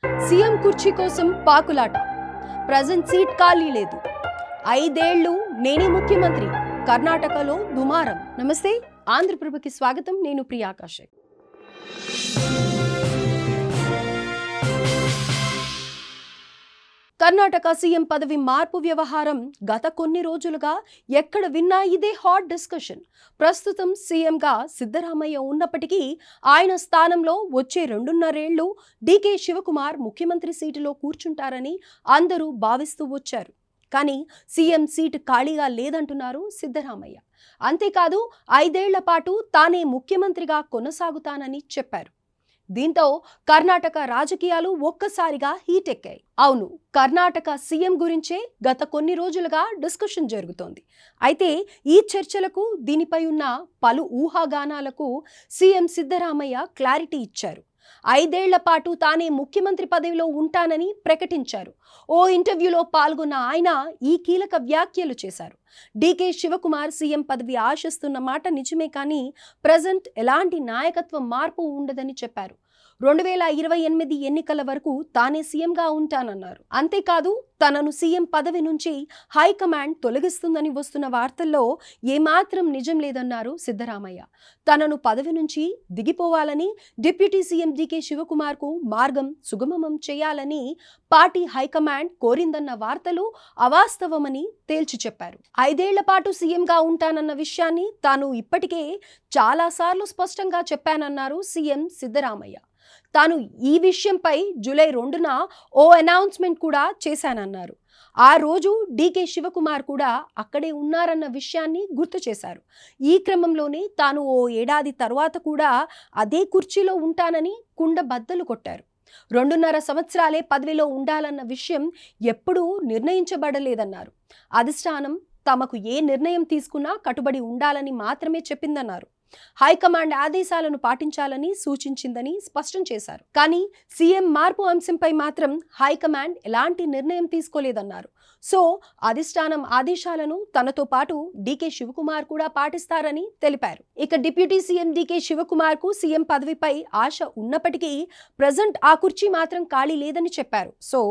CM కుర్చీ కోసం పాకులాట. Present seat ఖాళీ లేదు. 5 ఏళ్లు నేనే ముఖ్యమంత్రి. కర్ణాటకలో దుమారం. నమస్తే, ఆంధ్రప్రభకి స్వాగతం. నేను ప్రియాకాశ్. కర్ణాటక సీఎం పదవి మార్పు వ్యవహారం గత కొన్ని రోజులుగా ఎక్కడ విన్నా ఇదే హాట్ డిస్కషన్. ప్రస్తుతం సీఎంగా సిద్ధరామయ్య ఉన్నప్పటికీ ఆయన స్థానంలో వచ్చే 2.5 ఏళ్లు డీకే శివకుమార్ ముఖ్యమంత్రి సీటులో కూర్చుంటారని అందరూ భావిస్తూ వచ్చారు. కానీ సీఎం సీటు ఖాళీగా లేదంటున్నారు సిద్ధరామయ్య. అంతేకాదు 5 ఏళ్ల పాటు తానే ముఖ్యమంత్రిగా కొనసాగుతానని చెప్పారు. దీంతో కర్ణాటక రాజకీయాలు ఒక్కసారిగా హీట్ ఎక్కాయి. అవును, కర్ణాటక సీఎం గురించే గత కొన్ని రోజులుగా డిస్కషన్ జరుగుతోంది. అయితే ఈ చర్చలకు, దీనిపై ఉన్న పలు ఊహాగానాలకు సీఎం సిద్ధరామయ్య క్లారిటీ ఇచ్చారు. 5 ఏళ్ల పాటు తానే ముఖ్యమంత్రి పదవిలో ఉంటానని ప్రకటించారు. ఓ ఇంటర్వ్యూలో పాల్గొన్న ఆయన ఈ కీలక వ్యాఖ్యలు చేశారు. డీకే శివకుమార్ సీఎం పదవి ఆశిస్తున్న మాట నిజమే, కానీ ప్రజెంట్ ఎలాంటి నాయకత్వ మార్పు ఉండదని చెప్పారు. 2028 ఎన్నికల వరకు తానే సీఎంగా ఉంటానన్నారు. అంతేకాదు, తనను సీఎం పదవి నుంచి హైకమాండ్ తొలగిస్తుందని వస్తున్న వార్తల్లో ఏమాత్రం నిజం లేదన్నారు సిద్ధరామయ్య. తనను పదవి నుంచి దిగిపోవాలని, డిప్యూటీ సీఎం డీకే శివకుమార్కు మార్గం సుగమం చేయాలని పార్టీ హైకమాండ్ కోరిందన్న వార్తలు అవాస్తవమని తేల్చి చెప్పారు. 5 ఏళ్ల పాటు సీఎంగా ఉంటానన్న విషయాన్ని తాను ఇప్పటికే చాలాసార్లు స్పష్టంగా చెప్పానన్నారు సీఎం సిద్ధరామయ్య. తాను ఈ విషయంపై జూలై 2న ఓ అనౌన్స్మెంట్ కూడా చేశానన్నారు. ఆ రోజు డీకే శివకుమార్ కూడా అక్కడే ఉన్నారన్న విషయాన్ని గుర్తు చేశారు. ఈ క్రమంలోనే తాను ఓ ఏడాది తర్వాత కూడా అదే కుర్చీలో ఉంటానని కుండబద్దలు కొట్టారు. 2.5 సంవత్సరాలే పదవిలో ఉండాలన్న విషయం ఎప్పుడూ నిర్ణయించబడలేదన్నారు. అధిష్టానం తమకు ఏ నిర్ణయం తీసుకున్నా కట్టుబడి ఉండాలని మాత్రమే చెప్పిందన్నారు. హైకమాండ్ ఆదేశాలను పాటించాలని సూచించిందని స్పష్టం చేశారు. కానీ సీఎం మార్పు అంశంపై మాత్రం హైకమాండ్ ఎలాంటి నిర్ణయం తీసుకోలేదన్నారు. సో అధిష్టానం ఆదేశాలను తనతో పాటు డీకే శివకుమార్ కూడా పాటిస్తారని తెలిపారు. ఇక డిప్యూటీ సీఎం డీకే శివకుమార్ కు సీఎం పదవిపై ఆశ ఉన్నప్పటికీ ప్రజెంట్ ఆ కుర్చీ మాత్రం ఖాళీ లేదని చెప్పారు. సో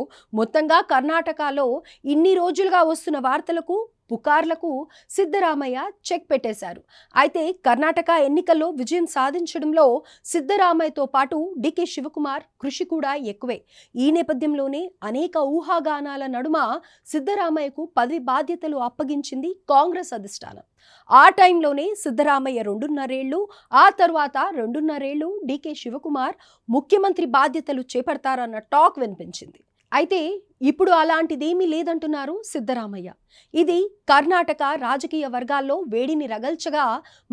మొత్తంగా కర్ణాటకలో ఇన్ని రోజులుగా వస్తున్న వార్తలకు, పుకార్లకు సిద్ధరామయ్య చెక్ పెట్టేశారు. అయితే కర్ణాటక ఎన్నికల్లో విజయం సాధించడంలో సిద్ధరామయ్యతో పాటు డీకే శివకుమార్ కృషి కూడా ఎక్కువే. ఈ నేపథ్యంలోనే అనేక ఊహాగానాల నడుమ సిద్ధరామయ్యకు పదవి బాధ్యతలు అప్పగించింది కాంగ్రెస్ అధిష్టానం. ఆ టైంలోనే సిద్ధరామయ్య 2.5 ఏళ్లు, ఆ తర్వాత 2.5 ఏళ్లు డీకే శివకుమార్ ముఖ్యమంత్రి బాధ్యతలు చేపడతారన్న టాక్ వినిపించింది. అయితే ఇప్పుడు అలాంటిదేమీ లేదంటున్నారు సిద్ధరామయ్య. ఇది కర్ణాటక రాజకీయ వర్గాల్లో వేడిని రగల్చగా,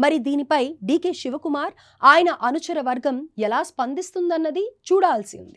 మరి దీనిపై డీకే శివకుమార్, ఆయన అనుచర వర్గం ఎలా స్పందిస్తుందన్నది చూడాల్సి ఉంది.